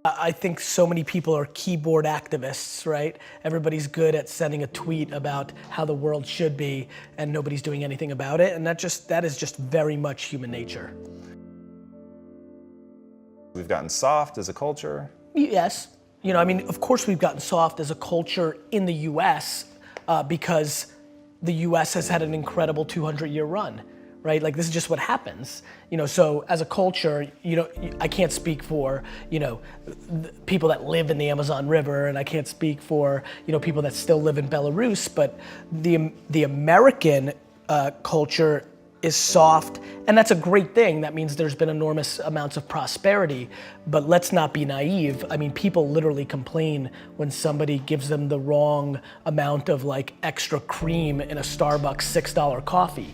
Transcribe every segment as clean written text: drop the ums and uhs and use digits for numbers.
I think so many people are keyboard activists, right? Everybody's good at sending a tweet about how the world should be and nobody's doing anything about it. And that is just very much human nature. We've gotten soft as a culture. Yes. You know, I mean, of course we've gotten soft as a culture in the US because the US has had an incredible 200-year run, right? Like this is just what happens. You know, so as a culture, you know, I can't speak for, you know, people that live in the Amazon River, and I can't speak for, you know, people that still live in Belarus, but the American culture is soft, and that's a great thing. That means there's been enormous amounts of prosperity, but let's not be naive. I mean, people literally complain when somebody gives them the wrong amount of like extra cream in a Starbucks $6 coffee.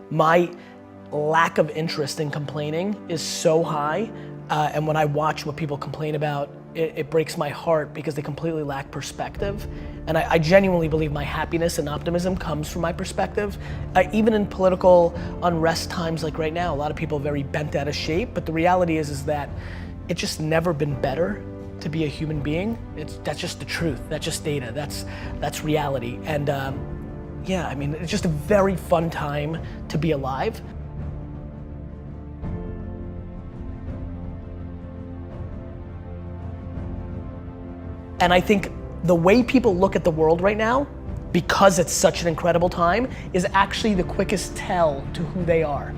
My lack of interest in complaining is so high, and when I watch what people complain about, it breaks my heart because they completely lack perspective. And I genuinely believe my happiness and optimism comes from my perspective. Even in political unrest times like right now, a lot of people are very bent out of shape, but the reality is that it's just never been better to be a human being. That's just the truth, that's just data, that's reality. And yeah, I mean, it's just a very fun time to be alive. And I think the way people look at the world right now, because it's such an incredible time, is actually the quickest tell to who they are.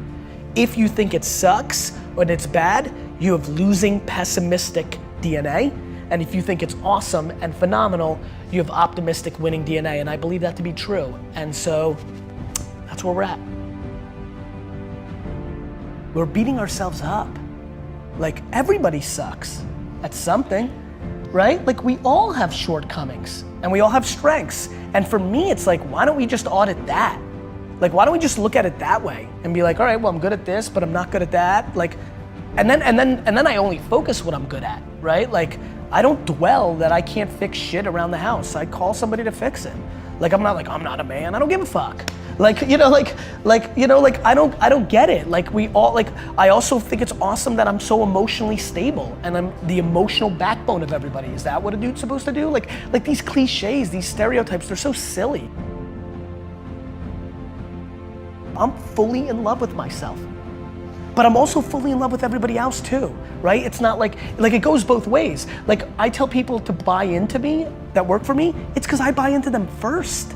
If you think it sucks or it's bad, you have losing, pessimistic DNA. And if you think it's awesome and phenomenal, you have optimistic, winning DNA. And I believe that to be true. And so that's where we're at. We're beating ourselves up. Like everybody sucks at something, right? Like we all have shortcomings and we all have strengths. And for me, it's like, why don't we just audit that? Like, why don't we just look at it that way and be like, all right, well, I'm good at this, but I'm not good at that. Like, and then I only focus what I'm good at, right? Like, I don't dwell that I can't fix shit around the house. I call somebody to fix it. Like, I'm not a man, I don't give a fuck. Like, you know, I don't get it. Like we all, like, I also think it's awesome that I'm so emotionally stable and I'm the emotional backbone of everybody. Is that what a dude's supposed to do? Like these cliches, these stereotypes, they're so silly. I'm fully in love with myself. But I'm also fully in love with everybody else too, right? It's not like it goes both ways. Like I tell people to buy into me, that work for me, it's because I buy into them first.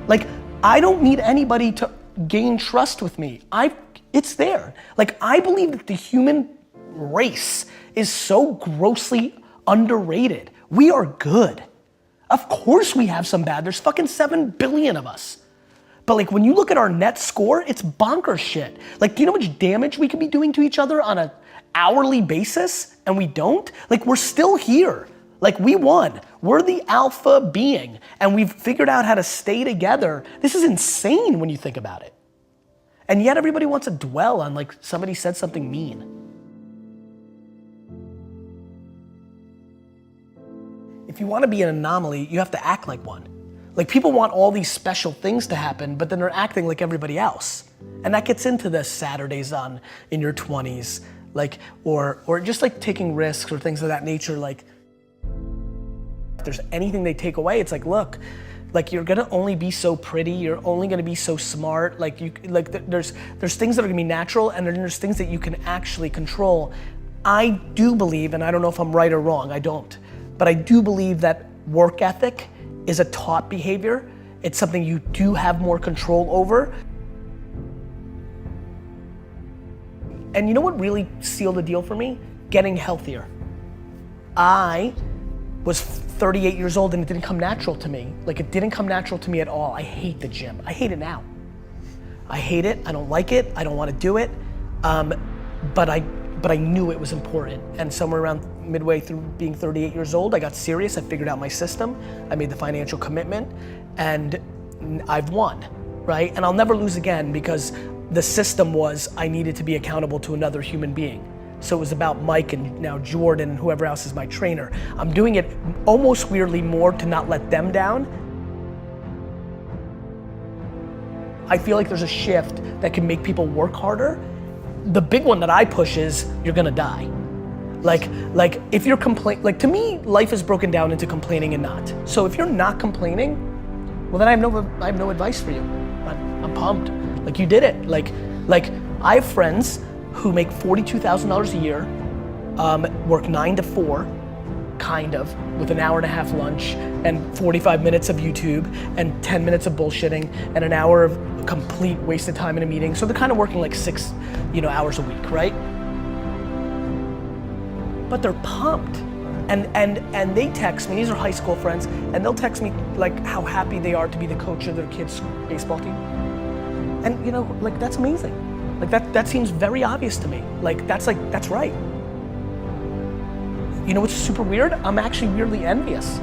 Like I don't need anybody to gain trust with me. It's there. Like I believe that the human race is so grossly underrated. We are good. Of course we have some bad, there's fucking 7 billion of us. But like when you look at our net score, it's bonkers shit. Like, do you know how much damage we could be doing to each other on an hourly basis and we don't? Like we're still here. Like we won. We're the alpha being and we've figured out how to stay together. This is insane when you think about it. And yet everybody wants to dwell on like somebody said something mean. If you want to be an anomaly, you have to act like one. Like people want all these special things to happen, but then they're acting like everybody else. And that gets into the Saturdays in your 20s, like, or just like taking risks or things of that nature. Like if there's anything they take away, it's like, look, like you're gonna only be so pretty, you're only gonna be so smart. Like there's things that are gonna be natural and then there's things that you can actually control. I do believe, and I don't know if I'm right or wrong, I don't, but I do believe that work ethic is a taught behavior. It's something you do have more control over. And you know what really sealed the deal for me? Getting healthier. I was 38 years old and it didn't come natural to me. Like it didn't come natural to me at all. I hate the gym. I hate it now. I hate it, I don't like it, I don't want to do it. But I knew it was important. And somewhere around midway through being 38 years old, I got serious, I figured out my system, I made the financial commitment, and I've won, right? And I'll never lose again because the system was I needed to be accountable to another human being. So it was about Mike and now Jordan and whoever else is my trainer. I'm doing it almost weirdly more to not let them down. I feel like there's a shift that can make people work harder. The big one that I push is you're gonna die. Like if you're like to me, life is broken down into complaining and not. So if you're not complaining, well then I have no advice for you. I'm pumped. Like you did it. Like I have friends who make $42,000 a year, work 9 to 4, kind of, with an hour and a half lunch and 45 minutes of YouTube and 10 minutes of bullshitting and an hour of complete wasted time in a meeting. So they're kind of working like 6, hours a week, right? But they're pumped. And they text me, these are high school friends, and they'll text me like how happy they are to be the coach of their kids' baseball team. And like that's amazing. Like that seems very obvious to me. That's right. You know what's super weird? I'm actually weirdly envious.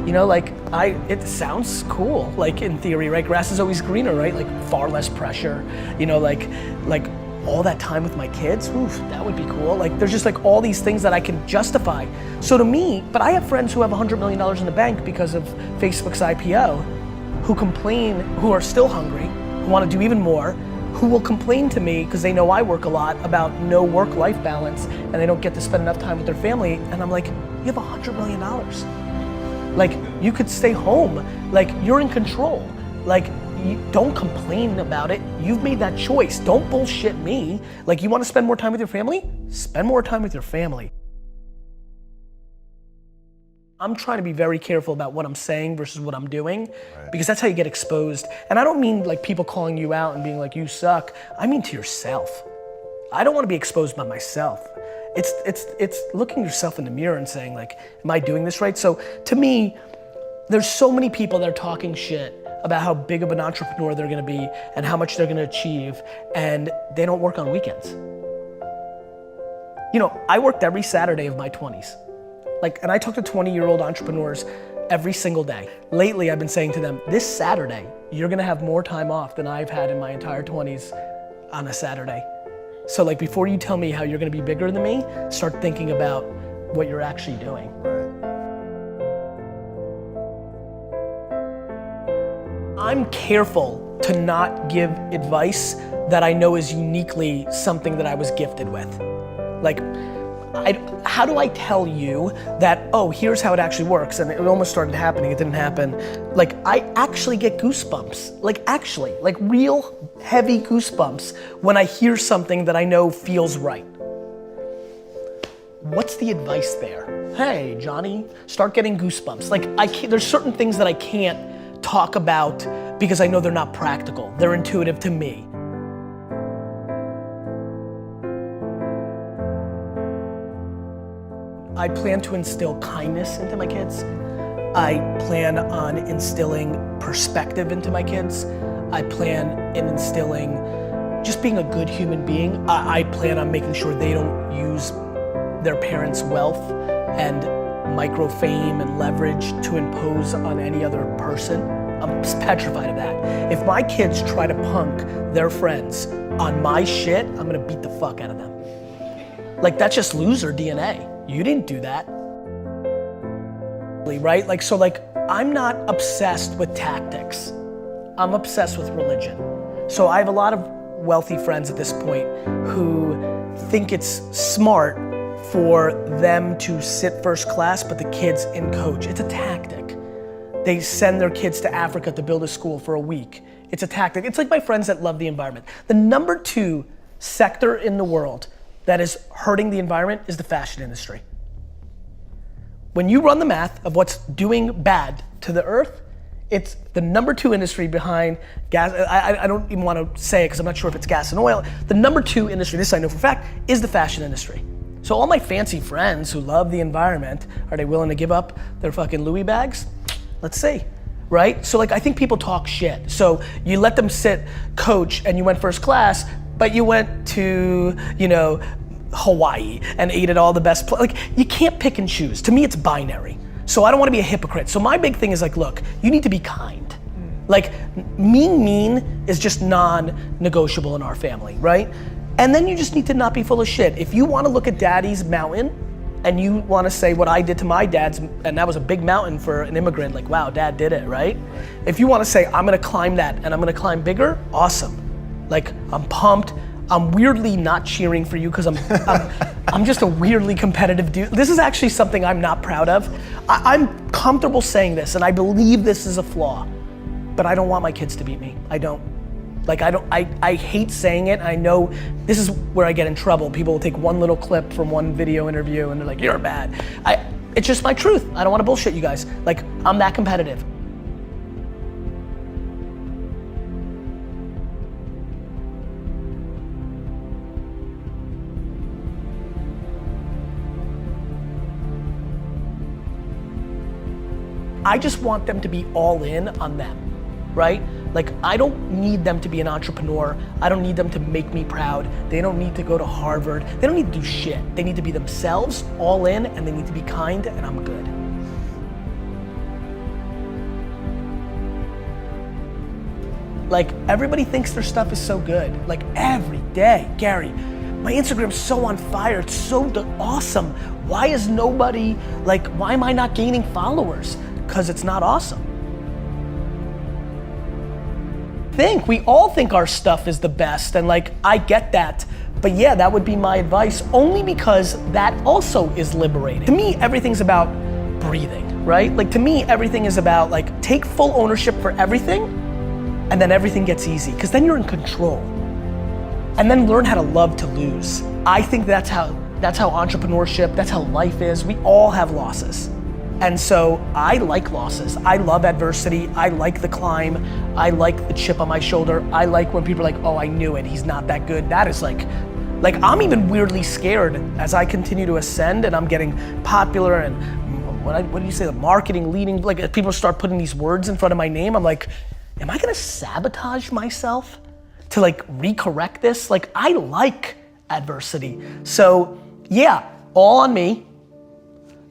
It sounds cool, like in theory, right? Grass is always greener, right? Like far less pressure, like all that time with my kids, oof, that would be cool. Like there's just like all these things that I can justify. So to me, but I have friends who have $100 million in the bank because of Facebook's IPO, who complain, who are still hungry, who want to do even more, who will complain to me because they know I work a lot about no work-life balance and they don't get to spend enough time with their family. And I'm like, you have $100 million. Like you could stay home, like you're in control. Like don't complain about it. You've made that choice. Don't bullshit me. Like you want to spend more time with your family? Spend more time with your family. I'm trying to be very careful about what I'm saying versus what I'm doing, because that's how you get exposed. And I don't mean like people calling you out and being like, you suck. I mean to yourself. I don't want to be exposed by myself. It's looking yourself in the mirror and saying like, am I doing this right? So to me, there's so many people that are talking shit about how big of an entrepreneur they're gonna be and how much they're gonna achieve, and they don't work on weekends. I worked every Saturday of my 20s. And I talk to 20-year-old entrepreneurs every single day. Lately, I've been saying to them, this Saturday, you're gonna have more time off than I've had in my entire 20s on a Saturday. So before you tell me how you're gonna be bigger than me, start thinking about what you're actually doing. I'm careful to not give advice that I know is uniquely something that I was gifted with. How do I tell you that, oh, here's how it actually works? And it almost started happening, it didn't happen. I actually get goosebumps, real heavy goosebumps when I hear something that I know feels right. What's the advice there? Hey, Johnny, start getting goosebumps. There's certain things that I can't talk about because I know they're not practical. They're intuitive to me. I plan to instill kindness into my kids. I plan on instilling perspective into my kids. I plan in instilling just being a good human being. I plan on making sure they don't use their parents' wealth and micro fame and leverage to impose on any other person. I'm petrified of that. If my kids try to punk their friends on my shit, I'm gonna beat the fuck out of them. That's just loser DNA. You didn't do that. Right? I'm not obsessed with tactics. I'm obsessed with religion. So I have a lot of wealthy friends at this point who think it's smart for them to sit first class, but the kids in coach. It's a tactic. They send their kids to Africa to build a school for a week. It's a tactic. It's like my friends that love the environment. The number 2 sector in the world that is hurting the environment is the fashion industry. When you run the math of what's doing bad to the earth, it's the number 2 industry behind gas. I don't even want to say it because I'm not sure if it's gas and oil. The number 2 industry, this I know for a fact, is the fashion industry. So all my fancy friends who love the environment, are they willing to give up their fucking Louis bags? Let's see, right? So I think people talk shit. So you let them sit coach and you went first class, but you went to, Hawaii and ate at all the best you can't pick and choose. To me, it's binary. So I don't want to be a hypocrite. So my big thing is look, you need to be kind. Mean is just non-negotiable in our family, right? And then you just need to not be full of shit. If you wanna look at daddy's mountain and you wanna say what I did to my dad's, and that was a big mountain for an immigrant, like wow, dad did it, right? If you wanna say, I'm gonna climb that and I'm gonna climb bigger, awesome. Like, I'm pumped. I'm weirdly not cheering for you because I'm just a weirdly competitive dude. This is actually something I'm not proud of. I'm comfortable saying this and I believe this is a flaw, but I don't want my kids to beat me. I don't. Like I hate saying it. I know this is where I get in trouble. People will take one little clip from one video interview and they're like, you're bad. It's just my truth. I don't want to bullshit you guys. Like, I'm that competitive. I just want them to be all in on them, right? Like, I don't need them to be an entrepreneur. I don't need them to make me proud. They don't need to go to Harvard. They don't need to do shit. They need to be themselves, all in, and they need to be kind, and I'm good. Like, everybody thinks their stuff is so good. Like, every day, Gary, my Instagram's so on fire, it's so awesome. Why is nobody, like, why am I not gaining followers? Because it's not awesome. We all think our stuff is the best, and like, I get that, but yeah, that would be my advice, only because that also is liberating. To me, everything's about breathing, right? Like, to me, everything is about like, take full ownership for everything, and then everything gets easy, because then you're in control. And then learn how to love to lose. I think that's how entrepreneurship, that's how life is. We all have losses. And so I like losses. I love adversity. I like the climb. I like the chip on my shoulder. I like when people are like, oh, I knew it, he's not that good. That is like I'm even weirdly scared as I continue to ascend and I'm getting popular and what do you say, the marketing leading, like as people start putting these words in front of my name, I'm like, am I gonna sabotage myself to like recorrect this? Like, I like adversity. So yeah, all on me.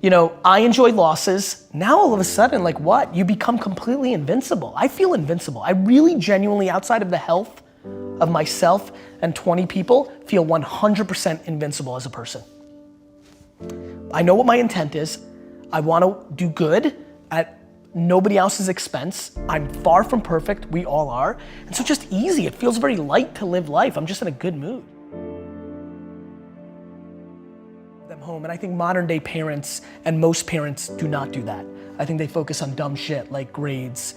You know, I enjoy losses. Now all of a sudden, like what? You become completely invincible. I feel invincible. I really genuinely, outside of the health of myself and 20 people, feel 100% invincible as a person. I know what my intent is. I want to do good at nobody else's expense. I'm far from perfect, we all are. And so just easy, it feels very light to live life. I'm just in a good mood. Home. And I think modern day parents and most parents do not do that. I think they focus on dumb shit like grades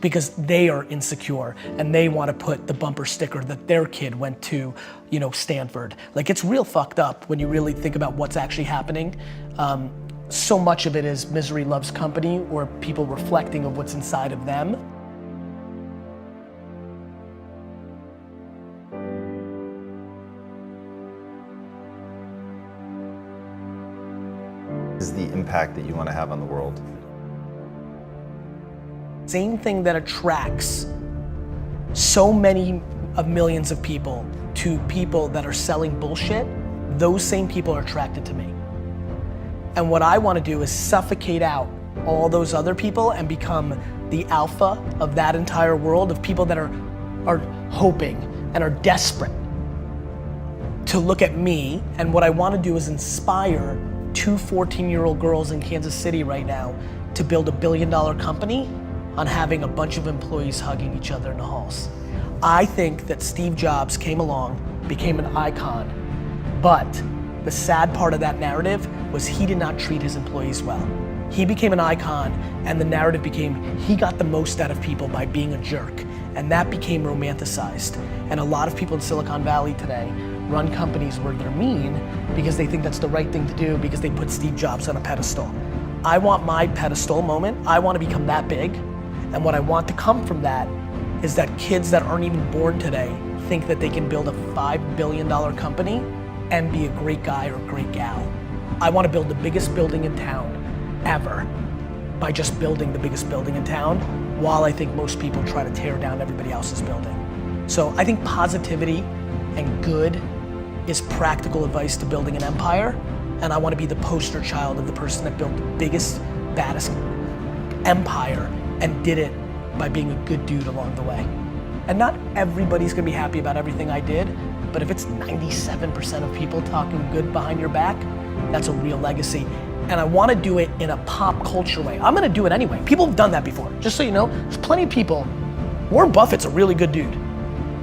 because they are insecure and they want to put the bumper sticker that their kid went to, you know, Stanford. Like, it's real fucked up when you really think about what's actually happening. So much of it is misery loves company, or people reflecting of what's inside of them. Is the impact that you want to have on the world? Same thing that attracts so many of millions of people to people that are selling bullshit, those same people are attracted to me. And what I want to do is suffocate out all those other people and become the alpha of that entire world of people that are hoping and are desperate to look at me. And what I want to do is inspire 2 14-year-old girls in Kansas City right now to build $1 billion company on having a bunch of employees hugging each other in the halls. I think that Steve Jobs came along, became an icon, but the sad part of that narrative was he did not treat his employees well. He became an icon, and the narrative became he got the most out of people by being a jerk, and that became romanticized. And a lot of people in Silicon Valley today run companies where they're mean because they think that's the right thing to do because they put Steve Jobs on a pedestal. I want my pedestal moment. I want to become that big. And what I want to come from that is that kids that aren't even born today think that they can build a $5 billion company and be a great guy or a great gal. I want to build the biggest building in town ever by just building the biggest building in town, while I think most people try to tear down everybody else's building. So I think positivity and good is practical advice to building an empire, and I want to be the poster child of the person that built the biggest, baddest empire and did it by being a good dude along the way. And not everybody's gonna be happy about everything I did, but if it's 97% of people talking good behind your back, that's a real legacy. And I wanna do it in a pop culture way. I'm gonna do it anyway. People have done that before. Just so you know, there's plenty of people. Warren Buffett's a really good dude.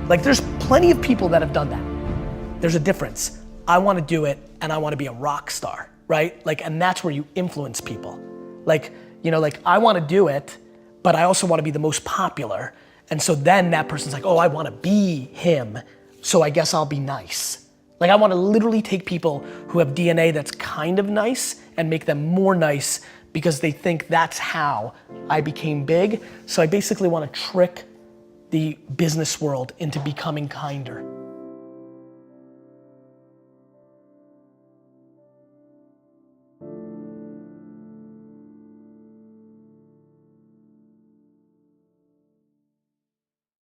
Like there's plenty of people that have done that. There's a difference. I wanna do it and I wanna be a rock star, right? Like, and that's where you influence people. Like, you know, like I wanna do it, but I also wanna be the most popular. And so then that person's like, oh, I wanna be him, so I guess I'll be nice. Like I wanna literally take people who have DNA that's kind of nice and make them more nice because they think that's how I became big. So I basically wanna trick the business world into becoming kinder.